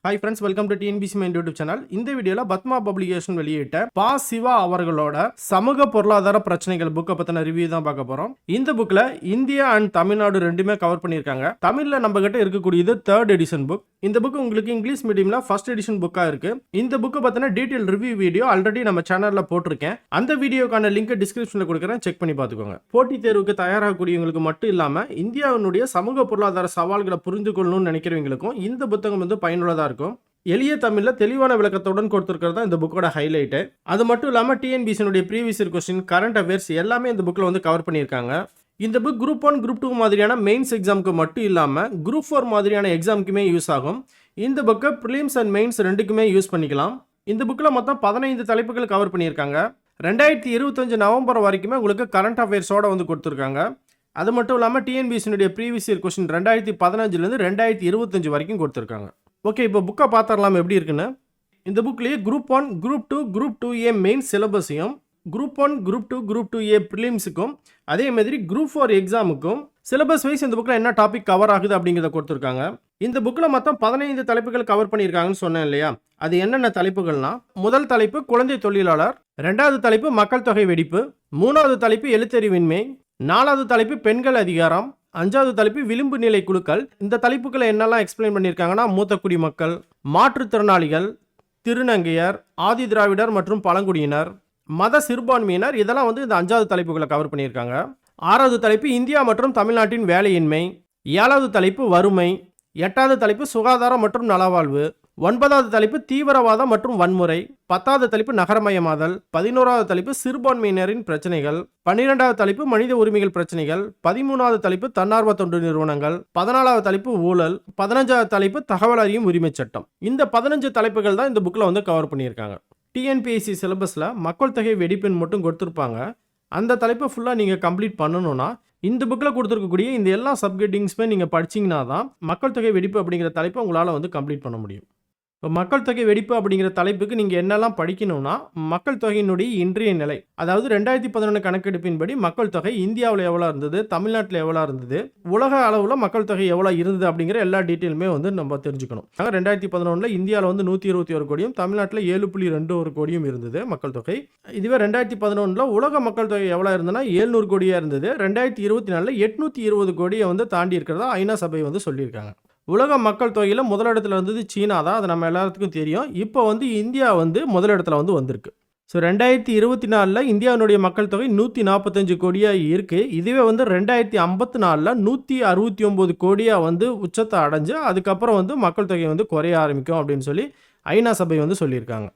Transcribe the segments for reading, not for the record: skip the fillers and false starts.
Hi friends, welcome to TNPSC mind YouTube channel. இந்த வீடியோல Padma publication வெளியிட்ட பா சிவா அவர்களோட சமூக பொருளாதார பிரச்சனைகள் புக்கை பத்தின ரிவ்யூ தான் பார்க்க போறோம். இந்த புக்ல இந்தியா அண்ட் தமிழ்நாடு ரெண்டுமே கவர் பண்ணியிருக்காங்க. தமிழ்ல நம்ம கிட்ட இருக்கக்கூடியது 3rd எடிஷன் புக். இந்த புக் உங்களுக்கு இங்கிலீஷ் மீடியம்ல 1st எடிஷன் புக்கா இருக்கு. இந்த புக்கை பத்தின டீடைல் ரிவ்யூ வீடியோ ஆல்ரெடி நம்ம சேனல்ல போட்டிருக்கேன். அந்த வீடியோக்கான லிங்க் டிஸ்கிரிப்ஷன்ல கொடுக்குறேன், செக் பண்ணி பார்த்துக்கோங்க. போட்டித் தேர்வுக்கு தயாராகக்கூடியவங்களுக்கு மட்டும் இல்லாம இந்தியாவினுடைய சமூக பொருளாதார சவால்களை புரிந்து கொள்ளணும்னு நினைக்கிறவங்களுக்கும் இந்த புத்தகம் வந்து பயனுள்ளதா இருக்கும். எளிய தமிழ்ல தெளிவான விளக்கத்துடன் கொடுத்திருக்கிறது இந்த புக்கோட ஹைலைட். அது மட்டும் இல்லாம டிஎன்பிசினுடைய previous year question, current affairs எல்லாமே இந்த புக்ல வந்து கவர் பண்ணியிருக்காங்க. இந்த புக் குரூப் 1 குரூப் 2 மாதிரியான மெயின்ஸ் எக்ஸாமுக்கு மட்டும் இல்லாம குரூப் 4 மாதிரியான எக்ஸாமுக்குமே யூஸ் ஆகும். இந்த புக்கை ப்ரிலிம்ஸ் அண்ட் மெயின்ஸ் ரெண்டுக்குமே யூஸ் பண்ணிக்கலாம். இந்த புக்ல மொத்தம் 15 தலைப்புகள் கவர் பண்ணியிருக்காங்க. 2025 நவம்பர் வரைக்குமே உங்களுக்கு கரண்ட் அஃபேர்ஸோட வந்து கொடுத்துருக்காங்க. அது மட்டும் இல்லாமல் டிஎன்பிசினுடைய ப்ரீவியஸ் இயர் கொஸ்டின் 2015 2025 வரைக்கும் கொடுத்துருக்காங்க. ஓகே, இப்போ புக்கை பார்த்துடலாம் எப்படி இருக்குன்னு. இந்த புக்லேயே group 1 group 2 group 2A main சிலபஸையும் குரூப் 1 குரூப் 2 குரூப் 2A ப்ரிலிம்ஸுக்கும் அதே மாதிரி குரூப் 4 எக்ஸாமுக்கும் சிலபஸ் வைஸ் இந்த புக்கில் என்ன டாபிக் கவர் ஆகுது அப்படிங்கிறத கொடுத்துருக்காங்க. இந்த புக்கில் மொத்தம் 15 தலைப்புகள் கவர் பண்ணியிருக்காங்கன்னு சொன்னேன் இல்லையா? அது என்னென்ன தலைப்புகள்னா, முதல் தலைப்பு குழந்தை தொழிலாளர், 2வது தலைப்பு மக்கள் தொகை வெடிப்பு, 3வது தலைப்பு எழுத்தறிவின்மை, 4வது தலைப்பு பெண்கள் அதிகாரம், 5வது தலைப்பு விளிம்பு நிலை குழுக்கள். இந்த தலைப்புகளை என்னெல்லாம் எக்ஸ்பிளைன் பண்ணியிருக்காங்கன்னா, மூத்த குடிமக்கள், மாற்றுத்திறனாளிகள், திருநங்கையர், ஆதி திராவிடர் மற்றும் பழங்குடியினர், மத சிறுபான்மையினர், இதெல்லாம் வந்து இந்த 5வது தலைப்புகளை கவர் பண்ணியிருக்காங்க. 6வது தலைப்பு இந்தியா மற்றும் தமிழ்நாட்டின் வேலையின்மை, 7வது தலைப்பு வறுமை, 8வது தலைப்பு சுகாதாரம் மற்றும் நலவாழ்வு, 9வது தலைப்பு தீவிரவாதம் மற்றும் வன்முறை, 10வது தலைப்பு நகரமயமாதல், 11வது தலைப்பு சிறுபான்மையினரின் பிரச்சனைகள், 12வது தலைப்பு மனித உரிமைகள் பிரச்சனைகள், 13வது தலைப்பு தன்னார்வ தொண்டு நிறுவனங்கள், 14வது தலைப்பு ஊழல், 15வது தலைப்பு தகவல் அறியும் உரிமை சட்டம். இந்த 15 தலைப்புகள் தான் இந்த புக்கில் வந்து கவர் பண்ணியிருக்காங்க. டிஎன்பிஎஸ்சி சிலபஸில் மக்கள் தொகை வெடிப்புன்னு மட்டும் கொடுத்துருப்பாங்க. அந்த தலைப்பை ஃபுல்லாக நீங்கள் கம்ப்ளீட் பண்ணணும்னா இந்த புக்கில் கொடுத்துருக்கக்கூடிய இந்த எல்லா சப்ஹெட்டிங்ஸுமே நீங்கள் படிச்சிங்கன்னா தான் மக்கள் தொகை வெடிப்பு அப்படிங்கிற தலைப்பை உங்களால் வந்து கம்ப்ளீட் பண்ண முடியும். இப்போ மக்கள் தொகை வெடிப்பு அப்படிங்கிற தலைப்புக்கு நீங்கள் என்னெல்லாம் படிக்கணும்னா, மக்கள் தொகையினுடைய இன்றைய நிலை, அதாவது 2011 கணக்கெடுப்பின்படி மக்கள் தொகை இந்தியாவில் எவ்வளோ இருந்தது, தமிழ்நாட்டில் எவ்வளோ இருந்தது, உலக அளவில் மக்கள் தொகை எவ்வளோ இருந்தது அப்படிங்கிற எல்லா டீட்டெயிலுமே வந்து நம்ம தெரிஞ்சுக்கணும். 2011 இந்தியாவில் வந்து 121 கோடியும் தமிழ்நாட்டில் 7.21 கோடியும் இருந்தது மக்கள் தொகை. இதுவே 2011 உலக மக்கள் தொகை எவ்வளோ இருந்ததுன்னா 700 கோடியாக இருந்தது. 2024 820 கோடியை வந்து தாண்டி இருக்கிறதா ஐநா சபை வந்து சொல்லியிருக்காங்க. உலக மக்கள் தொகையில் முதலிடத்தில் இருந்தது சீனா தான், அது நம்ம எல்லாத்துக்கும் தெரியும். இப்போ வந்து இந்தியா வந்து முதலிடத்தில் வந்து வந்திருக்கு. ஸோ 2024 இந்தியாவினுடைய மக்கள் தொகை 145 கோடியாக இருக்குது. இதுவே வந்து 2054 169 கோடியாக வந்து உச்சத்தை அடைஞ்சு அதுக்கப்புறம் வந்து மக்கள் தொகை வந்து குறைய ஆரம்பிக்கும் அப்படின்னு சொல்லி ஐநா சபை வந்து சொல்லியிருக்காங்க.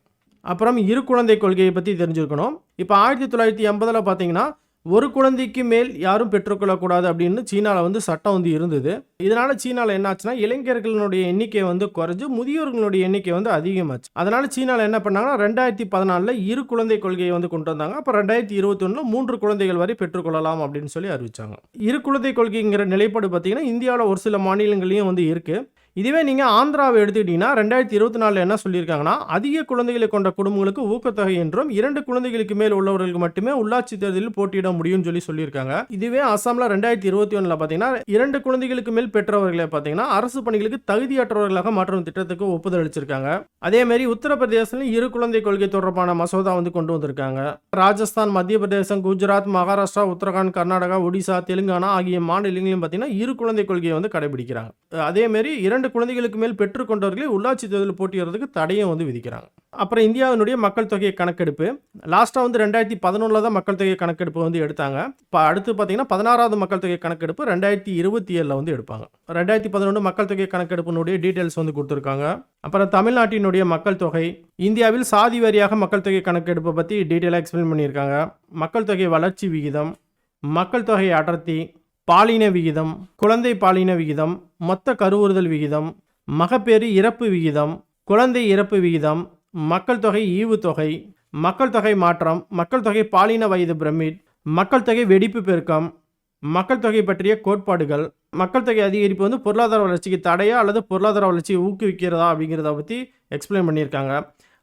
அப்புறம் இரு குழந்தை கொள்கையை பற்றி தெரிஞ்சுக்கணும். இப்போ 1980 பார்த்தீங்கன்னா ஒரு குழந்தைக்கு மேல் யாரும் பெற்றுக்கொள்ளக்கூடாது அப்படின்னு சீனாவில் வந்து சட்டம் வந்து இருந்தது. இதனால் சீனாவில் என்னாச்சுன்னா இளைஞர்களுடைய எண்ணிக்கை வந்து குறைஞ்சு முதியோர்களுடைய எண்ணிக்கை வந்து அதிகமாச்சு. அதனால் சீனாவில் என்ன பண்ணாங்கன்னா 2014 இரு குழந்தை கொள்கையை வந்து கொண்டு வந்தாங்க. அப்போ 2021 3 குழந்தைகள் வரை பெற்றுக்கொள்ளலாம் அப்படின்னு சொல்லி அறிவிச்சாங்க. இரு குழந்தை கொள்கைங்கிற நிலைப்பாடு பார்த்தீங்கன்னா இந்தியாவில் ஒரு சில மாநிலங்களையும் வந்து இருக்குது. இதுவே நீங்கள் ஆந்திராவை எடுத்துக்கிட்டீங்கன்னா 2024 என்ன சொல்லியிருக்காங்கன்னா, அதிக குழந்தைகளை கொண்ட குடும்பங்களுக்கு ஊக்கத்தொகை என்றும் 2 குழந்தைகளுக்கு மேல் உள்ளவர்களுக்கு மட்டுமே உள்ளாட்சி தேர்தலில் போட்டியிட முடியும்னு சொல்லியிருக்காங்க. இதுவே அசாமில் 2021 பார்த்தீங்கன்னா 2 குழந்தைகளுக்கு மேல் பெற்றவர்களை பார்த்தீங்கன்னா அரசு பணிகளுக்கு தகுதியற்றவர்களாக மாற்றும் திட்டத்துக்கு ஒப்புதல் அளிச்சிருக்காங்க. அதே மாதிரி உத்தரப்பிரதேசத்தில் இரு குழந்தை கொள்கை தொடர்பான மசோதா வந்து கொண்டு வந்திருக்காங்க. ராஜஸ்தான், மத்திய பிரதேசம், குஜராத், மகாராஷ்டிரா, உத்தரகாண்ட், கர்நாடகா, ஒடிசா, தெலுங்கானா ஆகிய மாநிலங்களிலும் பார்த்தீங்கன்னா இரு குழந்தை கொள்கையை வந்து கடைபிடிக்கிறாங்க. அதே மாதிரி 2 குழந்தைகளுக்கு மேல் பெற்றுக்கொண்டவர்களை உள்ளாட்சி தேர்தலில் போட்டியிடுறதுக்கு தடையும் வந்து விதிக்கிறாங்க. அப்புறம் இந்தியாவினுடைய மக்கள் தொகை கணக்கெடுப்பு லாஸ்ட்டாக வந்து 2011 தான் மக்கள் தொகை கணக்கெடுப்பு வந்து எடுத்தாங்க. இப்போ அடுத்து பார்த்தீங்கன்னா 16வது மக்கள் தொகை கணக்கெடுப்பு 2027 வந்து எடுப்பாங்க. 2011 மக்கள் தொகை கணக்கெடுப்பினுடைய டீட்டெயில்ஸ் வந்து கொடுத்துருக்காங்க. அப்புறம் தமிழ்நாட்டினுடைய மக்கள் தொகை, இந்தியாவில் சாதி வாரியாக மக்கள் தொகை கணக்கெடுப்பை பற்றி டீட்டெயிலாக எக்ஸ்பிளைன் பண்ணியிருக்காங்க. மக்கள் தொகை வளர்ச்சி விகிதம், மக்கள் தொகை அடர்த்தி, பாலின விகிதம், குழந்தை பாலின விகிதம், மொத்த கருவுறுதல் விகிதம், மகப்பேறு இறப்பு விகிதம், குழந்தை இறப்பு விகிதம், மக்கள் தொகை ஈவுத்தொகை, மக்கள் தொகை மாற்றம், மக்கள் தொகை பாலின வயது பிரமிட், மக்கள் தொகை வெடிப்பு பெருக்கம், மக்கள் தொகை பற்றிய கோட்பாடுகள், மக்கள் தொகை அதிகரிப்பு வந்து பொருளாதார வளர்ச்சிக்கு தடையா அல்லது பொருளாதார வளர்ச்சியை ஊக்குவிக்கிறதா அப்படிங்கிறத பற்றி எக்ஸ்பிளைன் பண்ணியிருக்காங்க.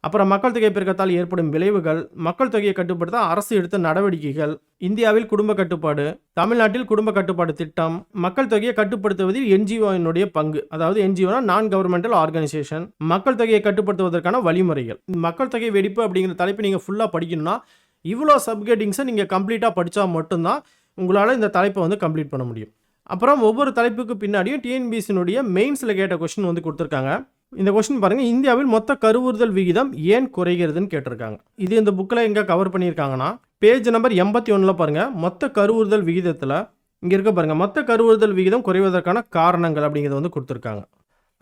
அப்புறம் மக்கள் தொகை பெருக்கத்தால் ஏற்படும் விளைவுகள், மக்கள் தொகையை கட்டுப்படுத்த அரசு எடுத்த நடவடிக்கைகள், இந்தியாவில் குடும்ப கட்டுப்பாடு, தமிழ்நாட்டில் குடும்ப கட்டுப்பாடு திட்டம், மக்கள் தொகையை கட்டுப்படுத்துவதில் என்ஜிஓனுடைய பங்கு, அதாவது என்ஜிஓனா நான் கவர்மெண்டல் ஆர்கனைசேஷன், மக்கள் தொகையை கட்டுப்படுத்துவதற்கான வழிமுறைகள். மக்கள் தொகை வெடிப்பு அப்படிங்கிற தலைப்பு நீங்கள் ஃபுல்லாக படிக்கணும்னா இவ்வளோ சப்கெட்டிங்ஸை நீங்கள் கம்ப்ளீட்டாக படித்தா மட்டும்தான் உங்களால் இந்த தலைப்பை வந்து கம்ப்ளீட் பண்ண முடியும். அப்புறம் ஒவ்வொரு தலைப்புக்கு பின்னாடியும் டிஎன்பிஎஸ்சினுடைய மெயின்ஸில் கேட்ட கொஸ்டின் வந்து கொடுத்துருக்காங்க. இந்த கொஸ்டின் பாருங்கள், இந்தியாவில் மொத்த கருவுறுதல் விகிதம் ஏன் குறைகிறதுன்னு கேட்டிருக்காங்க. இது இந்த புக்கில் எங்கே கவர் பண்ணியிருக்காங்கன்னா பேஜ் நம்பர் 81 பாருங்கள், மொத்த கருவுறுதல் விகிதத்தில் இங்கே இருக்க பாருங்கள், மொத்த கருவுறுதல் விகிதம் குறைவதற்கான காரணங்கள் அப்படிங்கிறத வந்து கொடுத்துருக்காங்க.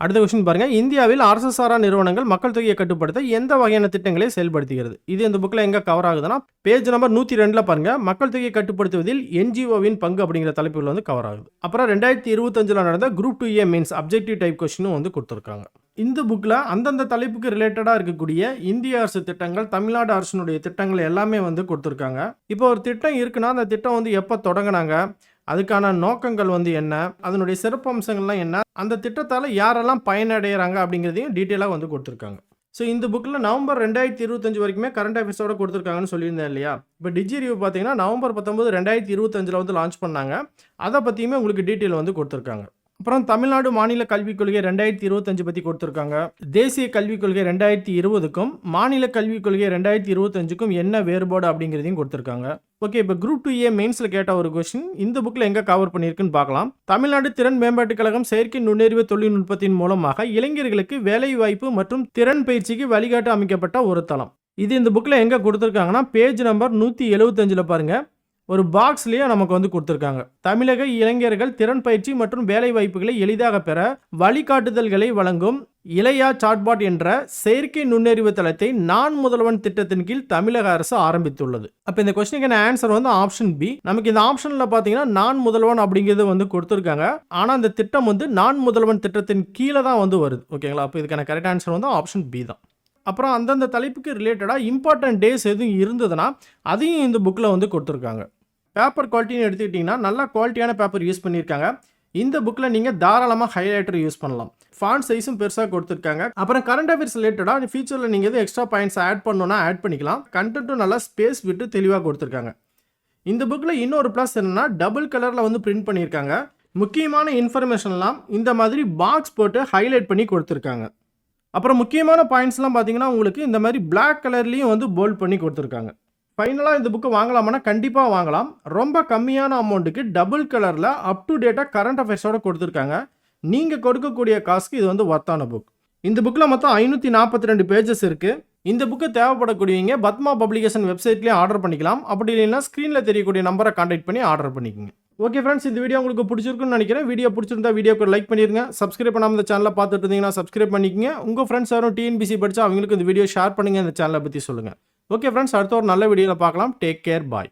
அடுத்த கொஸ்டின் பாருங்கள், இந்தியாவில் அரசு சாரா நிறுவனங்கள் மக்கள் தொகையை கட்டுப்படுத்த எந்த வகையான திட்டங்களை செயல்படுத்துகிறது. இது இந்த புக்கில் எங்கே கவர் ஆகுதுன்னா பேஜ் நம்பர் 102 பாருங்கள், மக்கள் தொகையை கட்டுப்படுத்துவதில் என்ஜிஓவின் பங்கு அப்படிங்கிற தலைப்பில் வந்து கவர் ஆகுது. அப்புறம் 2025 நடந்த group 2A mains objective type கொஸ்டினும் வந்து கொடுத்துருக்காங்க. இந்த புக்கில் அந்தந்த தலைப்புக்கு ரிலேட்டடாக இருக்கக்கூடிய இந்திய அரசு திட்டங்கள், தமிழ்நாடு அரசினுடைய திட்டங்கள் எல்லாமே வந்து கொடுத்துருக்காங்க. இப்போ ஒரு திட்டம் இருக்குன்னா அந்த திட்டம் வந்து எப்போ தொடங்கினாங்க, அதுக்கான நோக்கங்கள் வந்து என்ன, அதனுடைய சிறப்பு அம்சங்கள்லாம் என்ன, அந்த திட்டத்தால் யாரெல்லாம் பயனடைகிறாங்க அப்படிங்கிறதையும் டீட்டெயிலாக வந்து கொடுத்துருக்காங்க. ஸோ இந்த புக்கில் நவம்பர் 2025 வரைக்குமே கரண்ட் அஃபேர்ஸோட கொடுத்துருக்காங்கன்னு சொல்லியிருந்தேன் இல்லையா. இப்போ டிஜி ரிவ்யூ பார்த்தீங்கன்னா நவம்பர் 19, 2025 வந்து லான்ச் பண்ணாங்க. அதை பற்றியுமே உங்களுக்கு டீட்டெயில் வந்து கொடுத்துருக்காங்க. அப்புறம் தமிழ்நாடு மாநில கல்விக் கொள்கை 2025 பற்றி கொடுத்துருக்காங்க. தேசிய கல்விக் கொள்கை 2020க்கும் மாநில கல்விக் கொள்கை 2025க்கும் என்ன வேறுபாடு அப்படிங்கிறதையும் கொடுத்துருக்காங்க. ஓகே, இப்போ குரூப் 2A மெயின்ஸில் கேட்ட ஒரு கொஸ்டின் இந்த புக்கில் எங்கே கவர் பண்ணியிருக்குன்னு பார்க்கலாம். தமிழ்நாடு திறன் மேம்பாட்டுக் கழகம் செயற்கை நுண்ணறிவு தொழில்நுட்பத்தின் மூலமாக இளைஞர்களுக்கு வேலை வாய்ப்பு மற்றும் திறன் பயிற்சிக்கு வழிகாட்டு அமைக்கப்பட்ட ஒரு தளம். இது இந்த புக்கில் எங்கே கொடுத்துருக்காங்கன்னா பேஜ் நம்பர் 175 பாருங்கள், ஒரு பாக்ஸ்லேயே நமக்கு வந்து கொடுத்துருக்காங்க. தமிழக இளைஞர்கள் திறன் பயிற்சி மற்றும் வேலை வாய்ப்புகளை எளிதாக பெற வழிகாட்டுதல்களை வழங்கும் இளையா சாட்பாட் என்ற செயற்கை நுண்ணறிவு தளத்தை நான் முதல்வன் திட்டத்தின் கீழ் தமிழக அரசு ஆரம்பித்துள்ளது. அப்போ இந்த கொஸ்டினுக்கான ஆன்சர் வந்து ஆப்ஷன் பி. நமக்கு இந்த ஆப்ஷனில் பார்த்தீங்கன்னா நான் முதல்வன் அப்படிங்கிறது வந்து கொடுத்துருக்காங்க. ஆனால் அந்த திட்டம் வந்து நான் முதல்வன் திட்டத்தின் கீழே தான் வந்து வருது. ஓகேங்களா, அப்போ இதுக்கான கரெக்ட் ஆன்சர் வந்து ஆப்ஷன் பி தான். அப்புறம் அந்தந்த தலைப்புக்கு ரிலேட்டடாக இம்பார்ட்டன்ட் டேஸ் எதுவும் இருந்ததுன்னா அதையும் இந்த புக்கில் வந்து கொடுத்துருக்காங்க. பேப்பர் குவாலிட்டின்னு எடுத்துக்கிட்டிங்கன்னா நல்லா குவாலிட்டியான பேப்பர் யூஸ் பண்ணியிருக்காங்க. இந்த புக்கில் நீங்கள் தாராளமாக ஹைலைட்டர் யூஸ் பண்ணலாம். ஃபாண்ட் சைஸும் பெருசாக கொடுத்துருக்காங்க. அப்புறம் கரண்ட் அஃபேர்ஸ் ரிலேட்டடாக ஃபியூச்சரில் நீங்கள் எதுவும் எக்ஸ்ட்ரா பாயிண்ட்ஸ் ஆட் பண்ணணும்னா ஆட் பண்ணிக்கலாம். கண்டென்ட்டும் நல்லா ஸ்பேஸ் விட்டு தெளிவாக கொடுத்துருக்காங்க. இந்த புக்கில் இன்னொரு ப்ளஸ் என்னென்னா டபுள் கலரில் வந்து பிரிண்ட் பண்ணியிருக்காங்க. முக்கியமான இன்ஃபர்மேஷன்லாம் இந்த மாதிரி பாக்ஸ் போட்டு ஹைலைட் பண்ணி கொடுத்துருக்காங்க. அப்புறம் முக்கியமான பாயிண்ட்ஸ்லாம் பார்த்தீங்கன்னா உங்களுக்கு இந்த மாதிரி பிளாக் கலர்லேயும் வந்து போல்ட் பண்ணி கொடுத்துருக்காங்க. ஃபைனலாக இந்த புக்கு வாங்கலாமான்னா கண்டிப்பாக வாங்கலாம். ரொம்ப கம்மியான அமௌண்ட்டுக்கு டபுள் கலரில் அப் டு டேட்டாக கரண்ட் அஃபேர்ஸோடு கொடுத்துருக்காங்க. நீங்கள் கொடுக்கக்கூடிய காசுக்கு இது வந்து ஒர்த்தான புக். இந்த புக்கில் மொத்தம் 542 பேஜஸ் இருக்குது. இந்த புக்கு தேவைப்படக்கூடியவங்க பத்மா பப்ளிகேஷன் வெப்சைட்லேயே ஆர்டர் பண்ணிக்கலாம். அப்படி இல்லைன்னா ஸ்க்ரீனில் தெரியக்கூடிய நம்பரை கான்டாக்ட் பண்ணி ஆர்டர் பண்ணிக்கோங்க. ஓகே ஃப்ரெண்ட்ஸ், இந்த வீடியோ உங்களுக்கு பிடிச்சிருக்குன்னு நினைக்கிறேன். வீடியோ பிடிச்சிருந்தா வீடியோக்கு லைக் பண்ணிடுங்க. சப்ஸ்கிரைப் பண்ணாமல் இந்த சேனலை பார்த்துட்டு இருந்தீங்கன்னா சப்ஸ்கிரைப் பண்ணிக்கங்க. உங்கள் ஃப்ரெண்ட்ஸ் யாரும் டிஎன்பிசி படித்தா அவங்களுக்கு இந்த வீடியோ ஷேர் பண்ணுங்கள். இந்த சேனலை பற்றி சொல்லுங்கள். ஓகே ஃப்ரெண்ட்ஸ், அடுத்த ஒரு நல்ல வீடியோவில் பார்க்கலாம். டேக் கேர், பாய்.